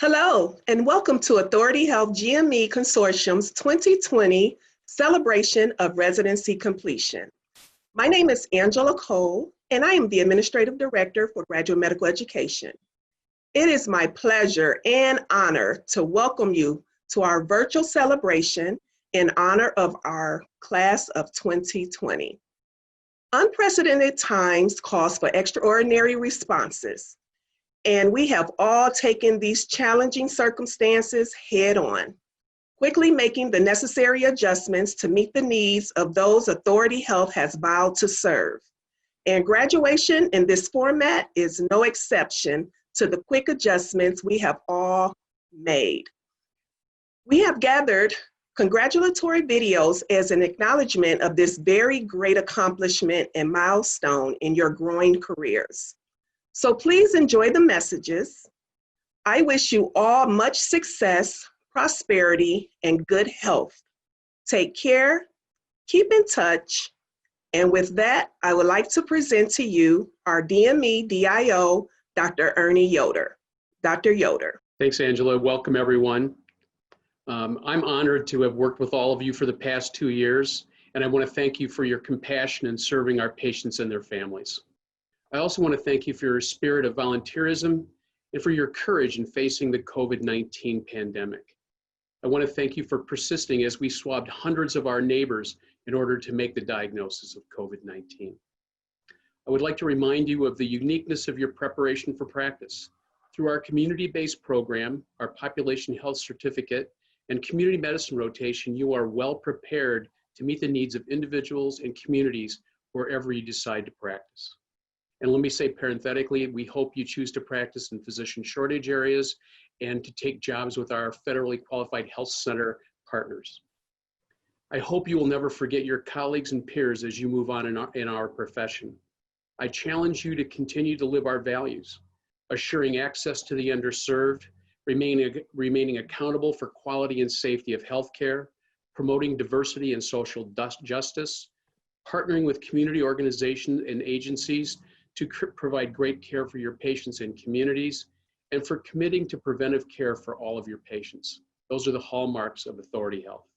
Hello, and welcome to Authority Health GME Consortium's 2020 Celebration of Residency Completion. My name is Angela Cole, and I am the Administrative Director for Graduate Medical Education. It is my pleasure and honor to welcome you to our virtual celebration in honor of our class of 2020. Unprecedented times calls for extraordinary responses, and we have all taken these challenging circumstances head on, quickly making the necessary adjustments to meet the needs of those Authority Health has vowed to serve. And graduation in this format is no exception to the quick adjustments we have all made. We have gathered congratulatory videos as an acknowledgement of this very great accomplishment and milestone in your growing careers. So please enjoy the messages. I wish you all much success, prosperity, and good health. Take care, keep in touch, and with that, I would like to present to you our DME DIO, Dr. Ernie Yoder. Dr. Yoder. Thanks, Angela. Welcome, everyone. I'm honored to have worked with all of you for the past 2 years, and I want to thank you for your compassion in serving our patients and their families. I also want to thank you for your spirit of volunteerism and for your courage in facing the COVID-19 pandemic. I want to thank you for persisting as we swabbed hundreds of our neighbors in order to make the diagnosis of COVID-19. I would like to remind you of the uniqueness of your preparation for practice. Through our community-based program, our population health certificate, and community medicine rotation, you are well prepared to meet the needs of individuals and communities wherever you decide to practice. And let me say parenthetically, we hope you choose to practice in physician shortage areas and to take jobs with our federally qualified health center partners. I hope you will never forget your colleagues and peers as you move on in our profession. I challenge you to continue to live our values, assuring access to the underserved, remaining accountable for quality and safety of healthcare, promoting diversity and social justice, partnering with community organizations and agencies to provide great care for your patients and communities, and for committing to preventive care for all of your patients. Those are the hallmarks of Authority Health.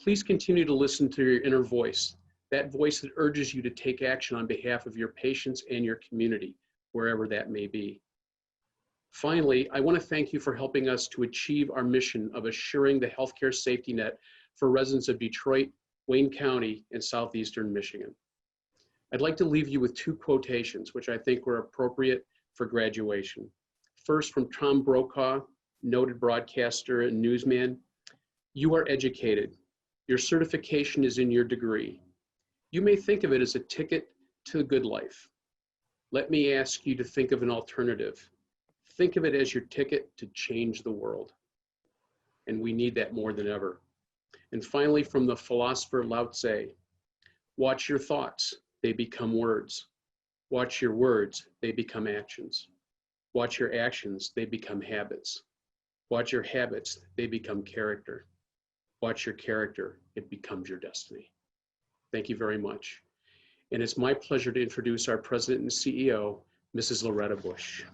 Please continue to listen to your inner voice, that voice that urges you to take action on behalf of your patients and your community, wherever that may be. Finally, I want to thank you for helping us to achieve our mission of assuring the healthcare safety net for residents of Detroit, Wayne County, and Southeastern Michigan. I'd like to leave you with 2 quotations, which I think were appropriate for graduation. First, from Tom Brokaw, noted broadcaster and newsman. You are educated. Your certification is in your degree. You may think of it as a ticket to a good life. Let me ask you to think of an alternative. Think of it as your ticket to change the world. And we need that more than ever. And finally, from the philosopher Lao Tse, watch your thoughts. They become words. Watch your words, they become actions. Watch your actions, they become habits. Watch your habits, they become character. Watch your character, it becomes your destiny. Thank you very much. And it's my pleasure to introduce our President and CEO, Mrs. Loretta Bush.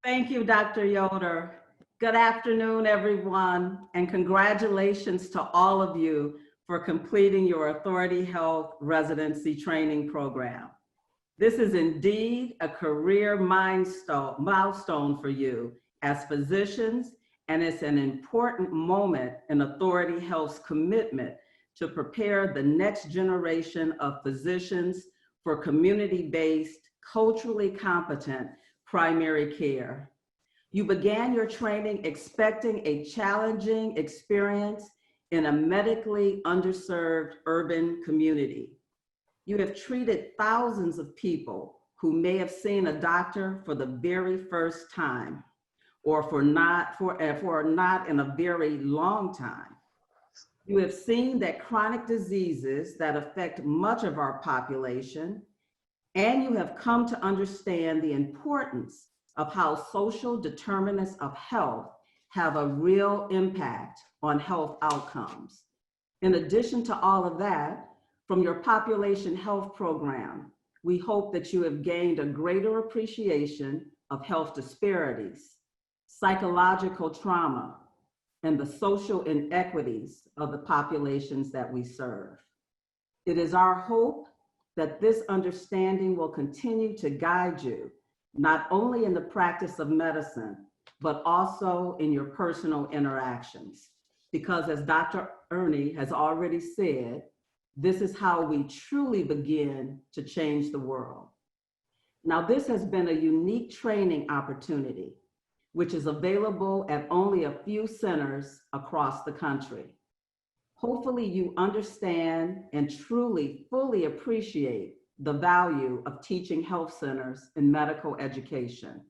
Thank you, Dr. Yoder. Good afternoon, everyone, and congratulations to all of you for completing your Authority Health residency training program. This is indeed a career milestone for you as physicians, and it's an important moment in Authority Health's commitment to prepare the next generation of physicians for community-based, culturally competent primary care. You began your training expecting a challenging experience in a medically underserved urban community. You have treated thousands of people who may have seen a doctor for the very first time, or for not in a very long time. You have seen that chronic diseases that affect much of our population, and you have come to understand the importance of how social determinants of health have a real impact on health outcomes. In addition to all of that, from your population health program, we hope that you have gained a greater appreciation of health disparities, psychological trauma, and the social inequities of the populations that we serve. It is our hope that this understanding will continue to guide you, not only in the practice of medicine, but also in your personal interactions. Because as Dr. Ernie has already said, this is how we truly begin to change the world. Now, this has been a unique training opportunity, which is available at only a few centers across the country. Hopefully you understand and truly, fully appreciate the value of teaching health centers in medical education.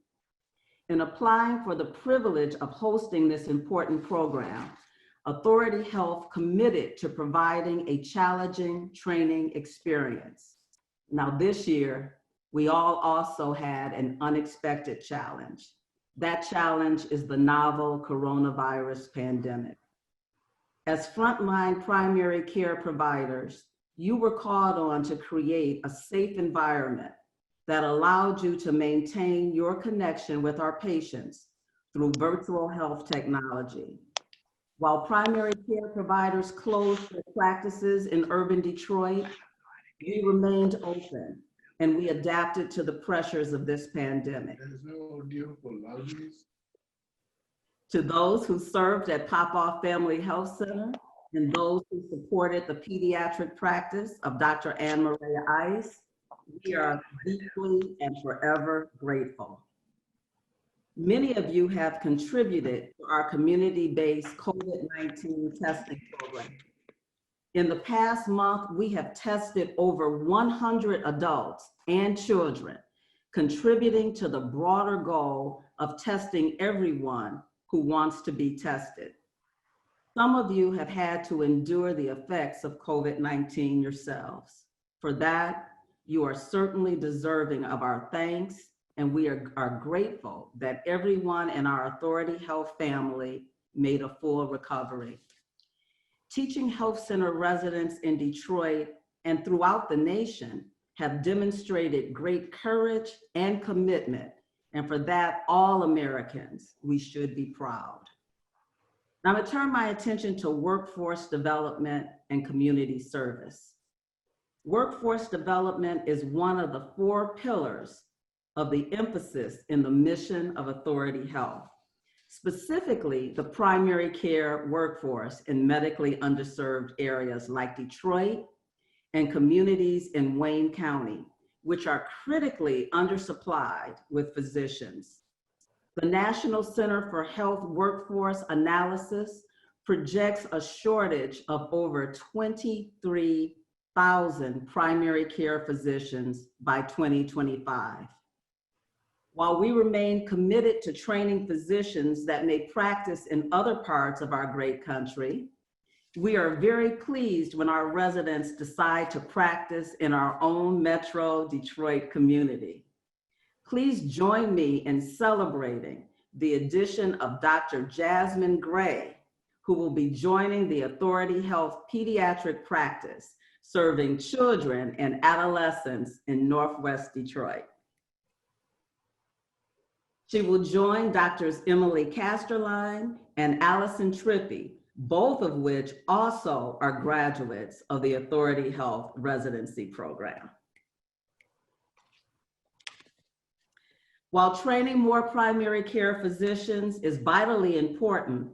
In applying for the privilege of hosting this important program, Authority Health committed to providing a challenging training experience. Now this year, we all also had an unexpected challenge. That challenge is the novel coronavirus pandemic. As frontline primary care providers, you were called on to create a safe environment that allowed you to maintain your connection with our patients through virtual health technology. While primary care providers closed their practices in urban Detroit, we remained open and we adapted to the pressures of this pandemic. To those who served at Popoff Family Health Center and those who supported the pediatric practice of Dr. Ann Maria Ice, we are deeply and forever grateful. Many of you have contributed to our community-based COVID-19 testing program. In the past month, we have tested over 100 adults and children, contributing to the broader goal of testing everyone who wants to be tested. Some of you have had to endure the effects of COVID-19 yourselves. For that, you are certainly deserving of our thanks, and we are grateful that everyone in our Authority Health family made a full recovery. Teaching health center residents in Detroit and throughout the nation have demonstrated great courage and commitment, and for that, all Americans, we should be proud. Now, I'm going to turn my attention to workforce development and community service. Workforce development is one of the 4 pillars of the emphasis in the mission of Authority Health, specifically the primary care workforce in medically underserved areas like Detroit and communities in Wayne County, which are critically undersupplied with physicians. The National Center for Health Workforce Analysis projects a shortage of over 23,000 primary care physicians by 2025. While we remain committed to training physicians that may practice in other parts of our great country, we are very pleased when our residents decide to practice in our own Metro Detroit community. Please join me in celebrating the addition of Dr. Jasmine Gray, who will be joining the Authority Health pediatric practice, serving children and adolescents in Northwest Detroit. She will join Drs. Emily Casterline and Allison Trippy, both of which also are graduates of the Authority Health residency program. While training more primary care physicians is vitally important,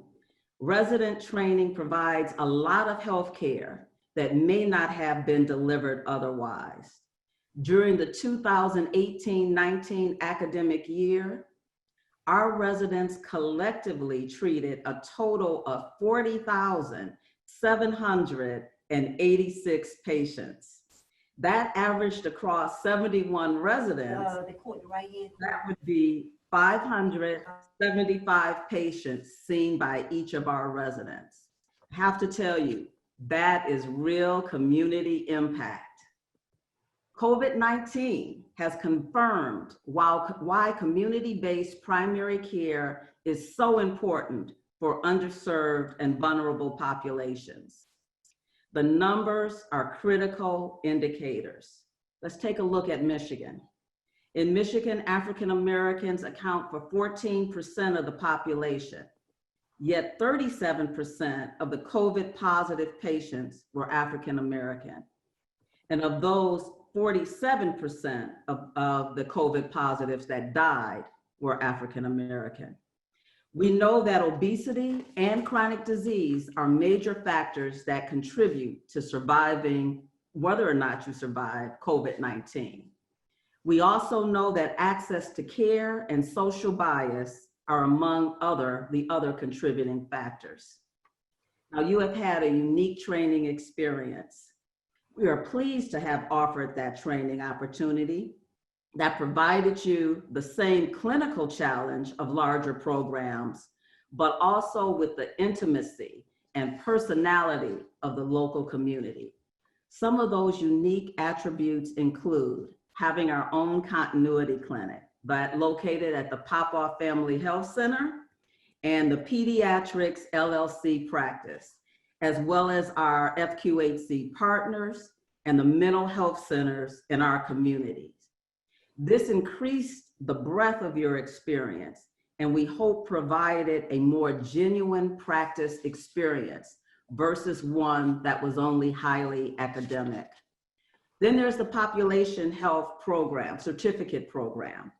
resident training provides a lot of health care that may not have been delivered otherwise. During the 2018-19 academic year, our residents collectively treated a total of 40,786 patients. That averaged across 71 residents. That would be 575 patients seen by each of our residents. I have to tell you, that is real community impact. COVID-19 has confirmed why community-based primary care is so important for underserved and vulnerable populations. The numbers are critical indicators. Let's take a look at Michigan. In Michigan, African Americans account for 14% of the population, yet 37% of the COVID positive patients were African American. And of those, 47% of the COVID positives that died were African American. We know that obesity and chronic disease are major factors that contribute to surviving, whether or not you survive COVID-19. We also know that access to care and social bias are among the other contributing factors. Now, you have had a unique training experience. We are pleased to have offered that training opportunity that provided you the same clinical challenge of larger programs, but also with the intimacy and personality of the local community. Some of those unique attributes include having our own continuity clinic, but located at the Popoff Family Health Center and the Pediatrics LLC practice, as well as our FQHC partners and the mental health centers in our communities. This increased the breadth of your experience, and we hope provided a more genuine practice experience versus one that was only highly academic. Then there's the population health program, certificate program.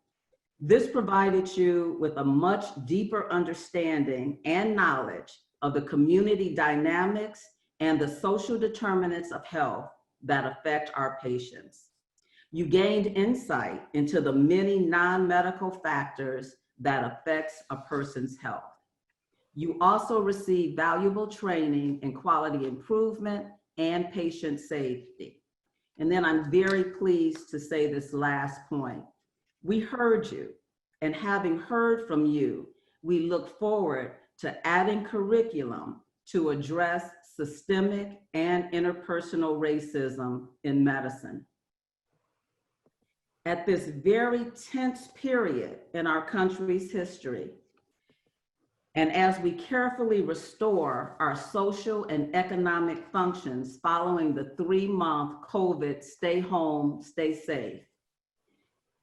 This provided you with a much deeper understanding and knowledge of the community dynamics and the social determinants of health that affect our patients. You gained insight into the many non-medical factors that affects a person's health. You also received valuable training in quality improvement and patient safety. And then I'm very pleased to say this last point. We heard you, and having heard from you, we look forward to adding curriculum to address systemic and interpersonal racism in medicine. At this very tense period in our country's history, and as we carefully restore our social and economic functions following the 3-month COVID stay home, stay safe,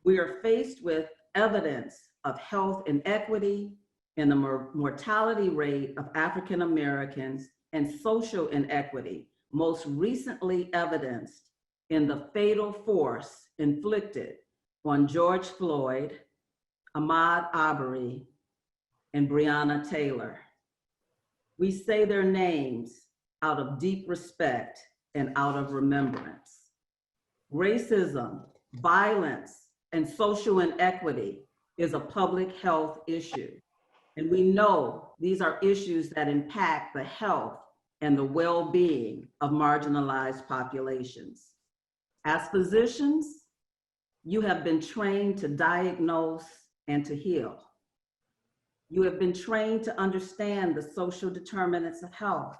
we are faced with evidence of health inequity and the mortality rate of African Americans and social inequity, most recently evidenced in the fatal force inflicted on George Floyd, Ahmaud Arbery, and Breonna Taylor. We say their names out of deep respect and out of remembrance. Racism, violence, and social inequity is a public health issue. And we know these are issues that impact the health and the well-being of marginalized populations. As physicians, you have been trained to diagnose and to heal. You have been trained to understand the social determinants of health.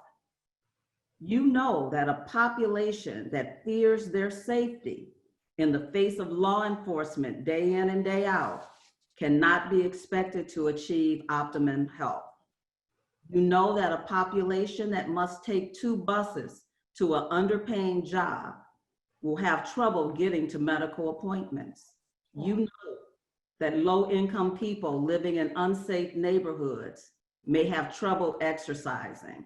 You know that a population that fears their safety in the face of law enforcement day in and day out cannot be expected to achieve optimum health. You know that a population that must take 2 buses to an underpaying job will have trouble getting to medical appointments. You know that low-income people living in unsafe neighborhoods may have trouble exercising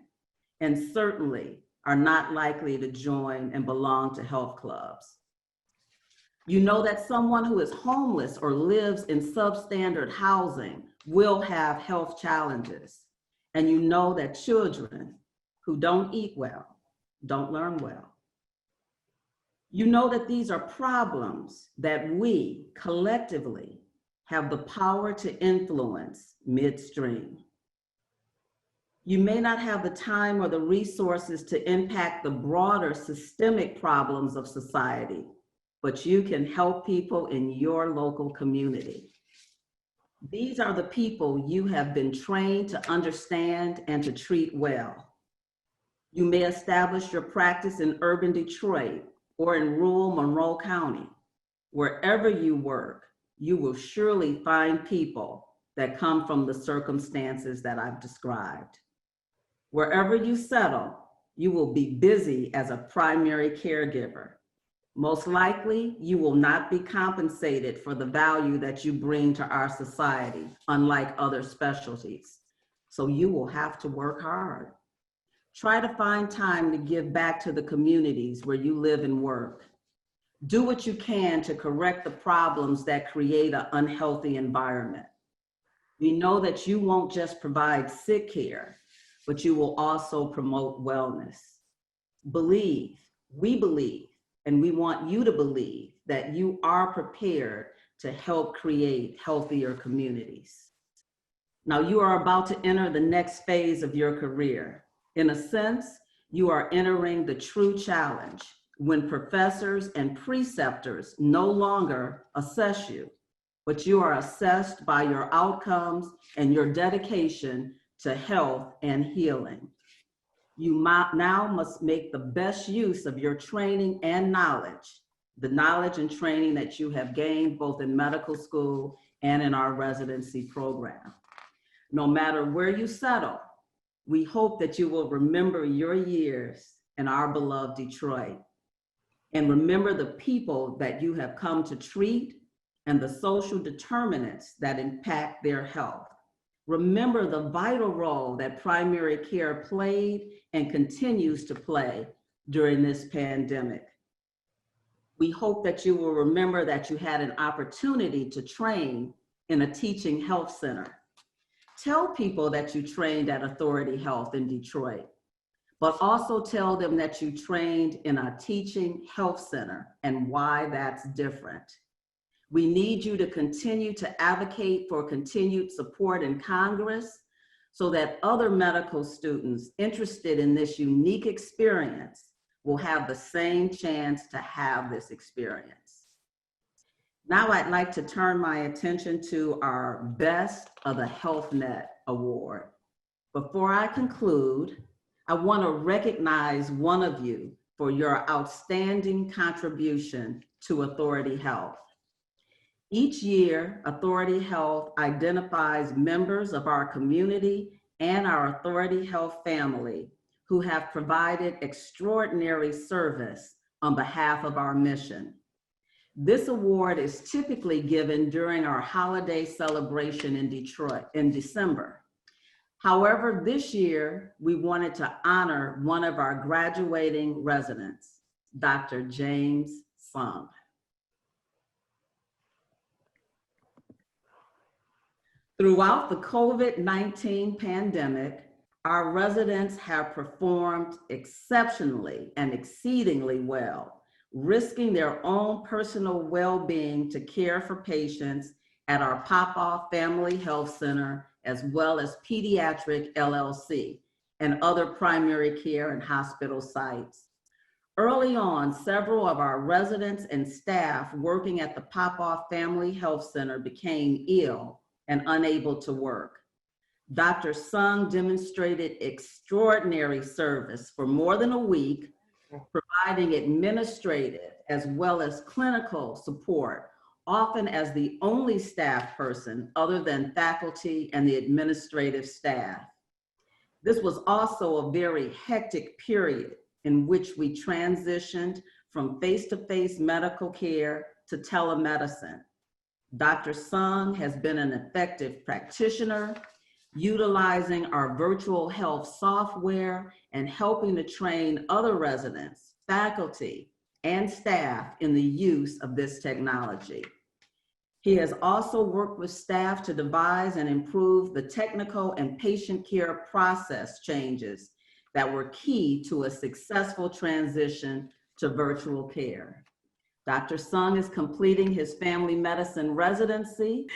and certainly are not likely to join and belong to health clubs. You know that someone who is homeless or lives in substandard housing will have health challenges. And you know that children who don't eat well don't learn well. You know that these are problems that we collectively have the power to influence midstream. You may not have the time or the resources to impact the broader systemic problems of society, but you can help people in your local community. These are the people you have been trained to understand and to treat well. You may establish your practice in urban Detroit or in rural Monroe County. Wherever you work, you will surely find people that come from the circumstances that I've described. Wherever you settle, you will be busy as a primary caregiver. Most likely, you will not be compensated for the value that you bring to our society, unlike other specialties. So you will have to work hard. Try to find time to give back to the communities where you live and work. Do what you can to correct the problems that create an unhealthy environment. We know that you won't just provide sick care, but you will also promote wellness. Believe, we believe, and we want you to believe that you are prepared to help create healthier communities. Now you are about to enter the next phase of your career. In a sense, you are entering the true challenge when professors and preceptors no longer assess you, but you are assessed by your outcomes and your dedication to health and healing. You now must make the best use of your training and knowledge, the knowledge and training that you have gained both in medical school and in our residency program. No matter where you settle, we hope that you will remember your years in our beloved Detroit and remember the people that you have come to treat and the social determinants that impact their health. Remember the vital role that primary care played and continues to play during this pandemic. We hope that you will remember that you had an opportunity to train in a teaching health center. Tell people that you trained at Authority Health in Detroit, but also tell them that you trained in a teaching health center and why that's different. We need you to continue to advocate for continued support in Congress so that other medical students interested in this unique experience will have the same chance to have this experience. Now I'd like to turn my attention to our Best of the HealthNet Award. Before I conclude, I want to recognize one of you for your outstanding contribution to Authority Health. Each year, Authority Health identifies members of our community and our Authority Health family who have provided extraordinary service on behalf of our mission. This award is typically given during our holiday celebration in Detroit in December. However, this year, we wanted to honor one of our graduating residents, Dr. James Sung. Throughout the COVID-19 pandemic, our residents have performed exceptionally and exceedingly well, risking their own personal well-being to care for patients at our Popoff Family Health Center, as well as Pediatric LLC and other primary care and hospital sites. Early on, several of our residents and staff working at the Popoff Family Health Center became ill and unable to work. Dr. Sung demonstrated extraordinary service for more than a week, providing administrative as well as clinical support, often as the only staff person other than faculty and the administrative staff. This was also a very hectic period in which we transitioned from face-to-face medical care to telemedicine. Dr. Sung has been an effective practitioner, utilizing our virtual health software and helping to train other residents, faculty, and staff in the use of this technology. He has also worked with staff to devise and improve the technical and patient care process changes that were key to a successful transition to virtual care. Dr. Sung is completing his family medicine residency,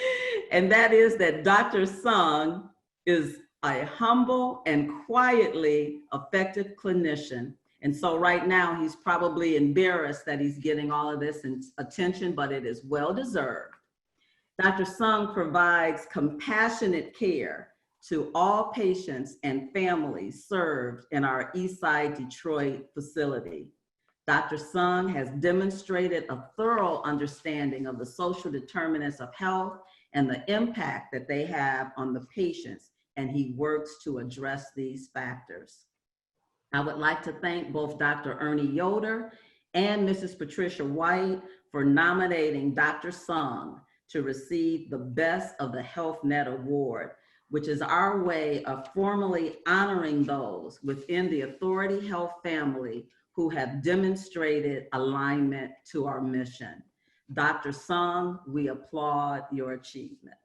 and that is that Dr. Sung is a humble and quietly effective clinician. And so right now he's probably embarrassed that he's getting all of this attention, but it is well-deserved. Dr. Sung provides compassionate care to all patients and families served in our Eastside Detroit facility. Dr. Sung has demonstrated a thorough understanding of the social determinants of health and the impact that they have on the patients, and he works to address these factors. I would like to thank both Dr. Ernie Yoder and Mrs. Patricia White for nominating Dr. Sung to receive the Best of the Health Net Award, which is our way of formally honoring those within the Authority Health family who have demonstrated alignment to our mission. Dr. Sung, we applaud your achievement.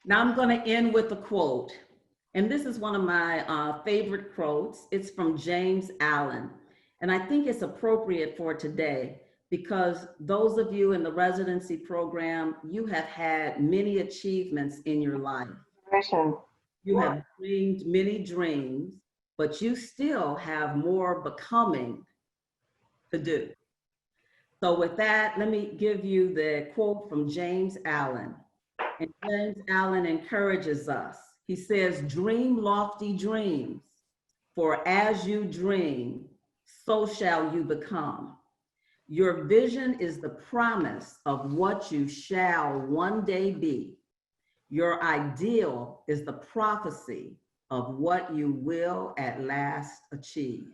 Now I'm going to end with a quote. And this is one of my favorite quotes. It's from James Allen. And I think it's appropriate for today because those of you in the residency program, you have had many achievements in your life. You have dreamed many dreams, but you still have more becoming to do. So with that, let me give you the quote from James Allen. And James Allen encourages us. He says, dream lofty dreams, for as you dream, so shall you become. Your vision is the promise of what you shall one day be. Your ideal is the prophecy of what you will at last achieve.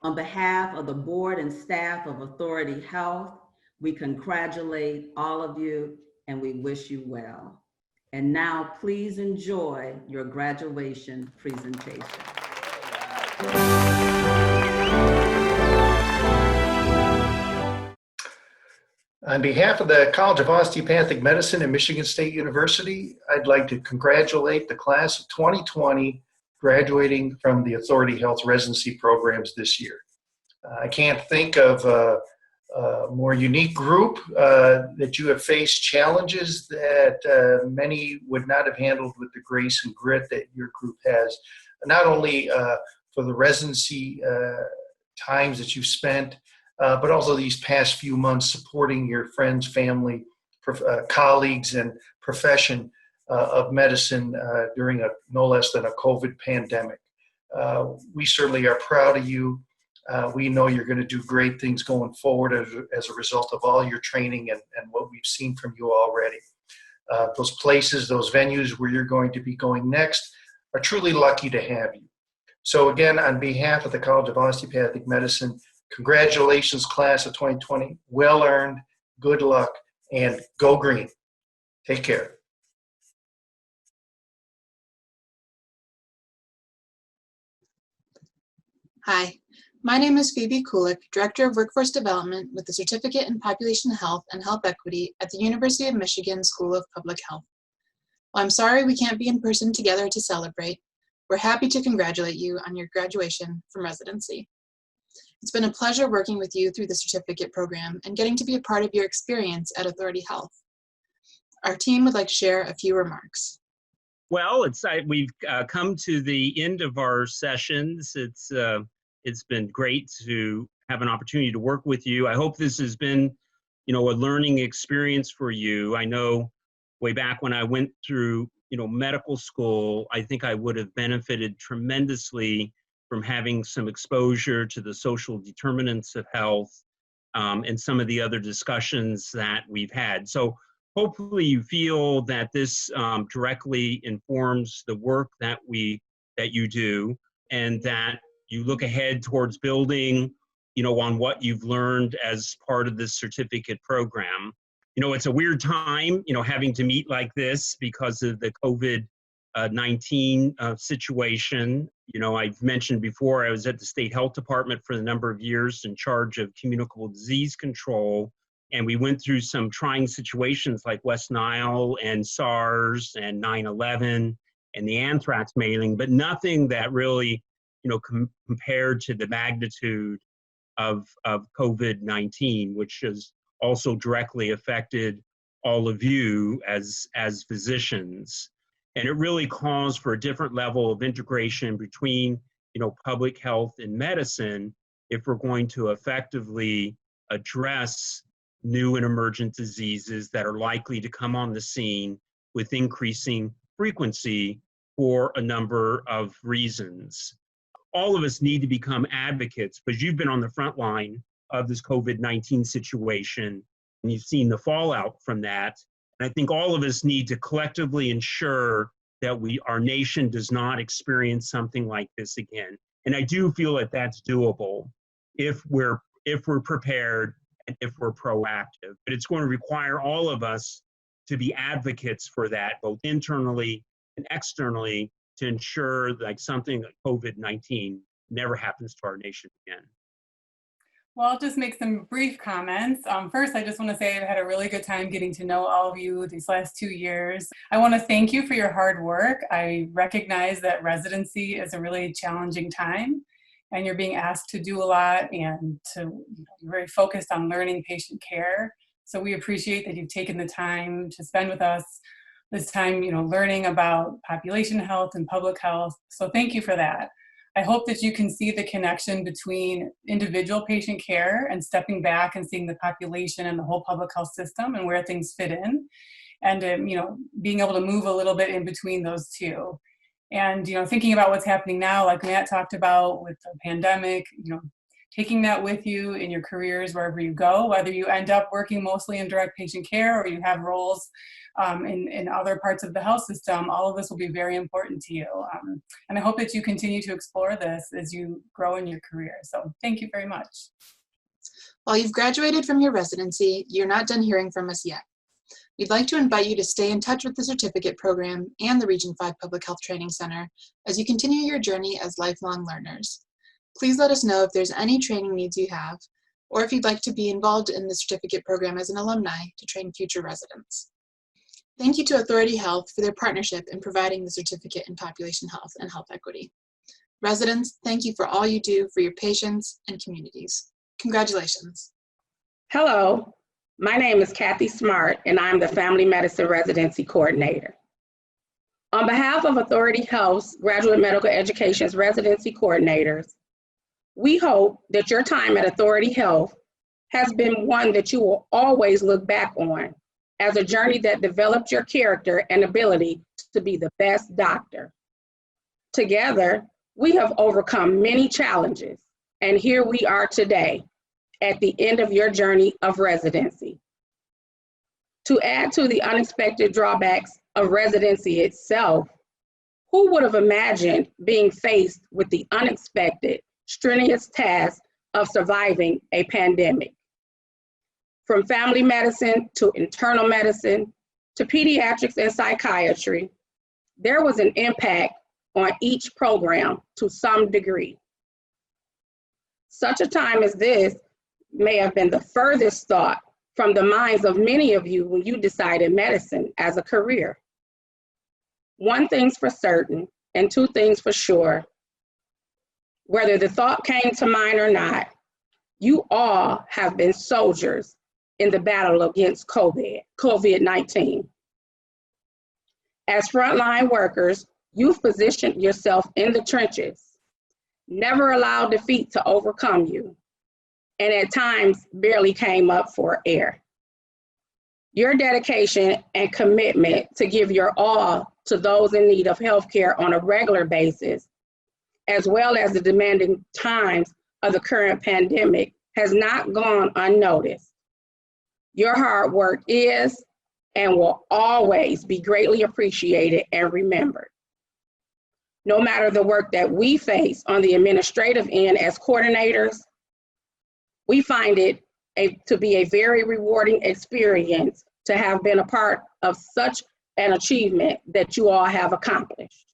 On behalf of the board and staff of Authority Health, we congratulate all of you and we wish you well. And now please enjoy your graduation presentation. On behalf of the College of Osteopathic Medicine at Michigan State University, I'd like to congratulate the class of 2020 graduating from the Authority Health residency programs this year. I can't think of a more unique group that you have faced challenges that many would not have handled with the grace and grit that your group has, not only for the residency times that you've spent, but also these past few months supporting your friends, family, colleagues, and profession of medicine during no less than a COVID pandemic. We certainly are proud of you. We know you're going to do great things going forward as a result of all your training and what we've seen from you already. Those places, those venues where you're going to be going next are truly lucky to have you. So again, on behalf of the College of Osteopathic Medicine, congratulations, class of 2020. Well earned, good luck, and go green. Take care. Hi, my name is Phoebe Kulik, Director of Workforce Development with the Certificate in Population Health and Health Equity at the University of Michigan School of Public Health. While I'm sorry we can't be in person together to celebrate, we're happy to congratulate you on your graduation from residency. It's been a pleasure working with you through the certificate program and getting to be a part of your experience at Authority Health. Our team would like to share a few remarks. Well, we've come to the end of our sessions. It's been great to have an opportunity to work with you. I hope this has been, a learning experience for you. I know way back when I went through, medical school, I think I would have benefited tremendously from having some exposure to the social determinants of health and some of the other discussions that we've had. So hopefully you feel that this directly informs the work that you do, and that you look ahead towards building, on what you've learned as part of this certificate program. It's a weird time, having to meet like this because of the COVID-19 situation. I've mentioned before, I was at the State Health Department for a number of years in charge of communicable disease control. And we went through some trying situations like West Nile and SARS and 9/11 and the anthrax mailing, but nothing that really, compared to the magnitude of COVID-19, which has also directly affected all of you as physicians. And it really calls for a different level of integration between, public health and medicine if we're going to effectively address new and emergent diseases that are likely to come on the scene with increasing frequency for a number of reasons. All of us need to become advocates, because you've been on the front line of this COVID-19 situation, and you've seen the fallout from that. And I think all of us need to collectively ensure that our nation does not experience something like this again. And I do feel that that's doable if we're prepared and if we're proactive. But it's going to require all of us to be advocates for that, both internally and externally, to ensure like something like COVID-19 never happens to our nation again. Well, I'll just make some brief comments. First, I just want to say I've had a really good time getting to know all of you these last 2 years. I want to thank you for your hard work. I recognize that residency is a really challenging time, and you're being asked to do a lot and you're very focused on learning patient care. So we appreciate that you've taken the time to spend with us this time, learning about population health and public health. So thank you for that. I hope that you can see the connection between individual patient care and stepping back and seeing the population and the whole public health system and where things fit in, and being able to move a little bit in between those two. And thinking about what's happening now, like Matt talked about with the pandemic, taking that with you in your careers wherever you go, whether you end up working mostly in direct patient care or you have roles in other parts of the health system, all of this will be very important to you. And I hope that you continue to explore this as you grow in your career. So thank you very much. While you've graduated from your residency, you're not done hearing from us yet. We'd like to invite you to stay in touch with the certificate program and the Region 5 Public Health Training Center as you continue your journey as lifelong learners. Please let us know if there's any training needs you have, or if you'd like to be involved in the certificate program as an alumni to train future residents. Thank you to Authority Health for their partnership in providing the certificate in population health and health equity. Residents, thank you for all you do for your patients and communities. Congratulations. Hello, my name is Kathy Smart, and I'm the Family Medicine Residency Coordinator. On behalf of Authority Health's Graduate Medical Education's Residency Coordinators, we hope that your time at Authority Health has been one that you will always look back on as a journey that developed your character and ability to be the best doctor. Together, we have overcome many challenges, and here we are today at the end of your journey of residency. To add to the unexpected drawbacks of residency itself, who would have imagined being faced with the unexpected, strenuous task of surviving a pandemic? From family medicine to internal medicine to pediatrics and psychiatry, there was an impact on each program to some degree. Such a time as this may have been the furthest thought from the minds of many of you when you decided medicine as a career. One thing's for certain, and two things for sure. Whether the thought came to mind or not, you all have been soldiers in the battle against COVID-19. As frontline workers, you've positioned yourself in the trenches, never allowed defeat to overcome you, and at times barely came up for air. Your dedication and commitment to give your all to those in need of healthcare on a regular basis, as well as the demanding times of the current pandemic, has not gone unnoticed. Your hard work is and will always be greatly appreciated and remembered. No matter the work that we face on the administrative end as coordinators, we find it to be a very rewarding experience to have been a part of such an achievement that you all have accomplished.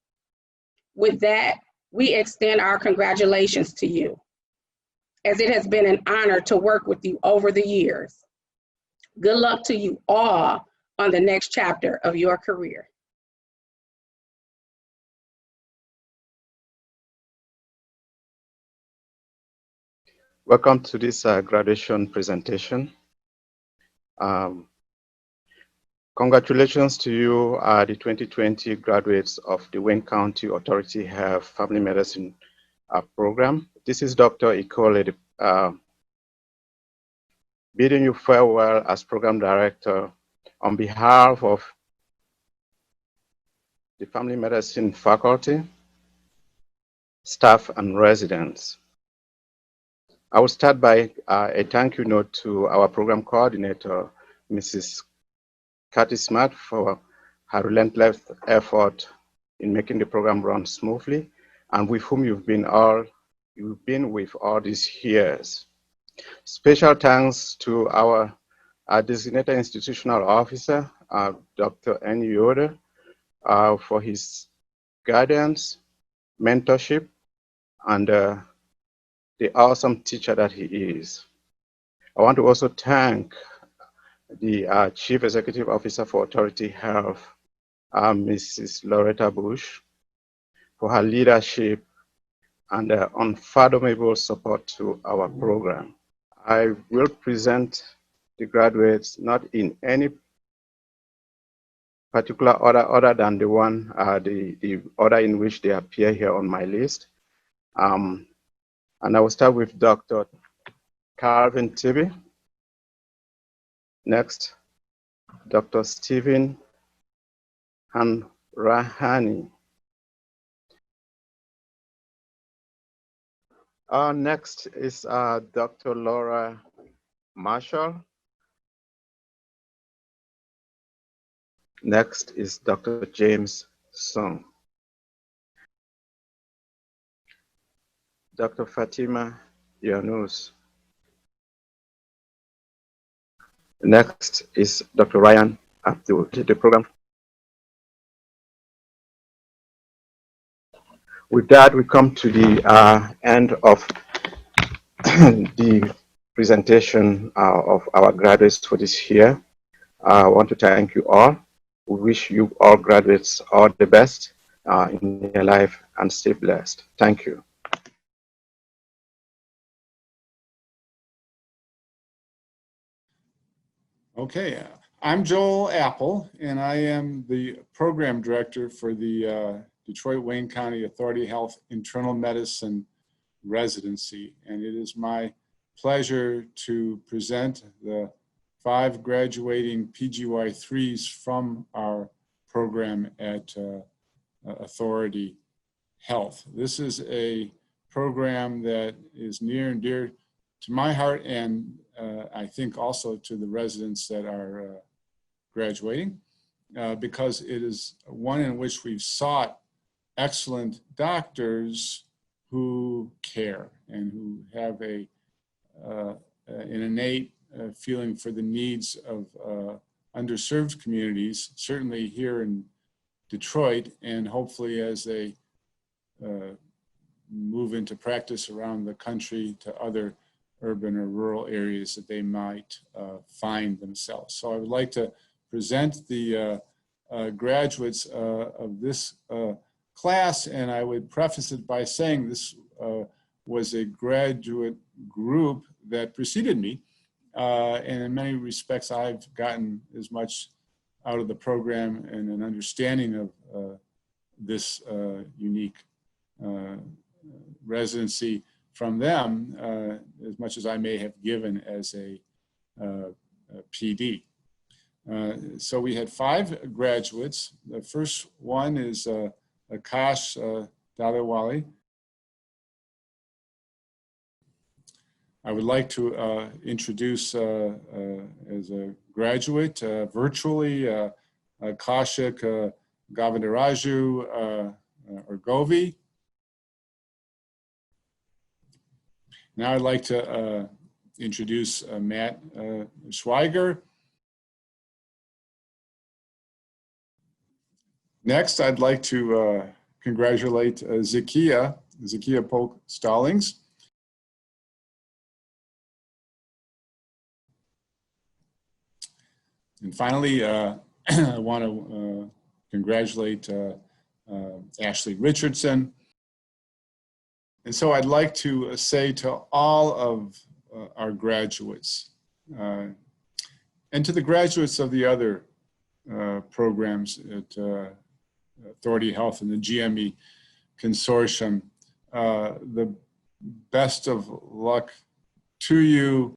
With that, we extend our congratulations to you, as it has been an honor to work with you over the years. Good luck to you all on the next chapter of your career. Welcome to this graduation presentation. Congratulations to you, the 2020 graduates of the Wayne County Authority Health Family Medicine program. This is Dr. Ikole, bidding you farewell as program director on behalf of the family medicine faculty, staff, and residents. I will start by a thank you note to our program coordinator, Mrs. Kathy Smart, for her relentless effort in making the program run smoothly, and with whom you've been with all these years. Special thanks to our designated institutional officer, Dr. Ernie Yoder, for his guidance, mentorship, and the awesome teacher that he is. I want to also thank the Chief Executive Officer for Authority Health, Mrs. Loretta Bush, for her leadership and unfathomable support to our program. I will present the graduates not in any particular order other than the one, the order in which they appear here on my list. And I will start with Dr. Calvin Tibby. Next, Dr. Stephen Hanrahani. Next is Dr. Laura Marshall. Next is Dr. James Sung. Dr. Fatima Yunus. Next is Dr. Ryan Abdul. The program. With that, we come to the end of the presentation of our graduates for this year. I want to thank you all. We wish you all graduates all the best in your life and stay blessed. Thank you. Okay, I'm Joel Apple, and I am the program director for the Detroit Wayne County Authority Health Internal Medicine Residency. And it is my pleasure to present the 5 graduating PGY3s from our program at Authority Health. This is a program that is near and dear to my heart, and I think also to the residents that are graduating, because it is one in which we've sought excellent doctors who care and who have an innate feeling for the needs of underserved communities, certainly here in Detroit, and hopefully as they move into practice around the country to other urban or rural areas that they might find themselves. So I would like to present the graduates of this class, and I would preface it by saying this was a graduate group that preceded me, and in many respects I've gotten as much out of the program and an understanding of this unique residency from them as much as I may have given as a PD. So we had 5 graduates. The first one is Akash Dalawali. I would like to introduce as a graduate virtually Kaushik Govindaraju Urgovi. Now I'd like to introduce Matt Schweiger. Next, I'd like to congratulate Zakia Polk Stallings. And finally, I want to congratulate Ashley Richardson. And so I'd like to say to all of our graduates and to the graduates of the other programs at Authority Health and the GME Consortium, the best of luck to you.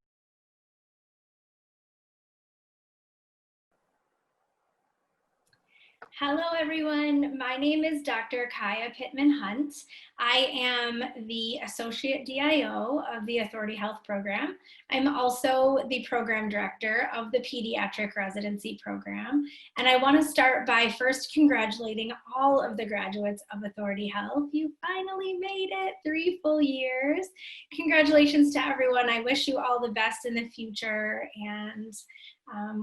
Hello, everyone. My name is Dr. Kaya Pittman-Hunt. I am the Associate DIO of the Authority Health Program. I'm also the Program Director of the Pediatric Residency Program. And I want to start by first congratulating all of the graduates of Authority Health. You finally made it 3 full years. Congratulations to everyone. I wish you all the best in the future. And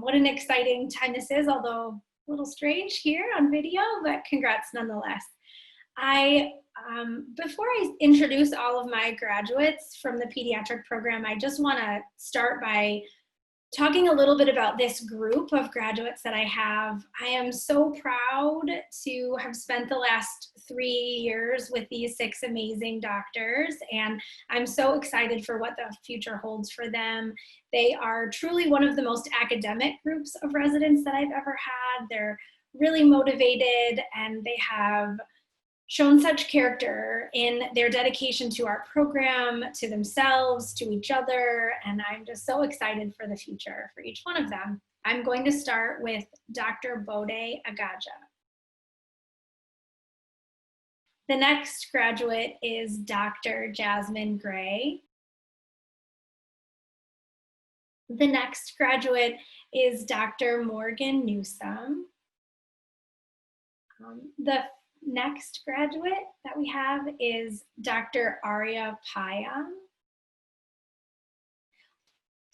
what an exciting time this is, although a little strange here on video, but congrats nonetheless. Before I introduce all of my graduates from the pediatric program, I just want to start by talking a little bit about this group of graduates that I have. I am so proud to have spent the last 3 years with these 6 amazing doctors, and I'm so excited for what the future holds for them. They are truly one of the most academic groups of residents that I've ever had. They're really motivated, and they have shown such character in their dedication to our program, to themselves, to each other, and I'm just so excited for the future for each one of them. I'm going to start with Dr. Bode Agaja. The next graduate is Dr. Jasmine Gray. The next graduate is Dr. Morgan Newsome. The next graduate that we have is Dr. Arya Payam.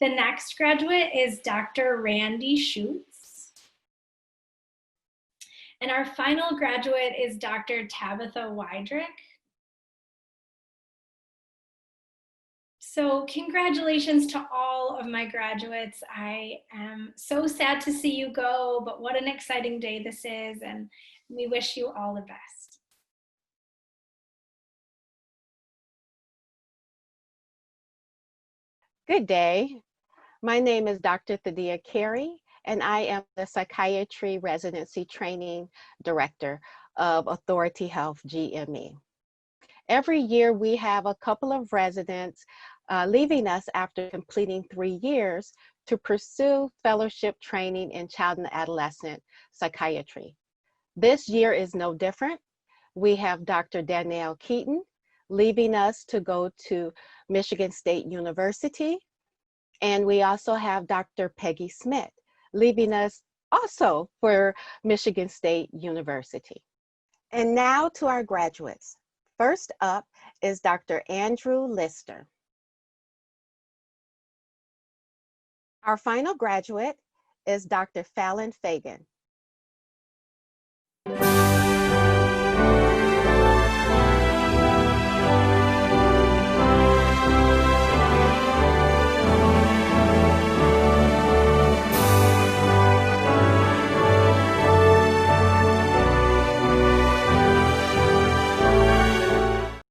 The next graduate is Dr. Randy Schutz. And our final graduate is Dr. Tabitha Wydrick. So congratulations to all of my graduates. I am so sad to see you go, but what an exciting day this is, and we wish you all the best. Good day. My name is Dr. Thadia Carey, and I am the Psychiatry Residency Training Director of Authority Health GME. Every year we have a couple of residents leaving us after completing 3 years to pursue fellowship training in child and adolescent psychiatry. This year is no different. We have Dr. Danielle Keaton leaving us to go to Michigan State University. And we also have Dr. Peggy Smith leaving us also for Michigan State University. And now to our graduates. First up is Dr. Andrew Lister. Our final graduate is Dr. Fallon Fagan.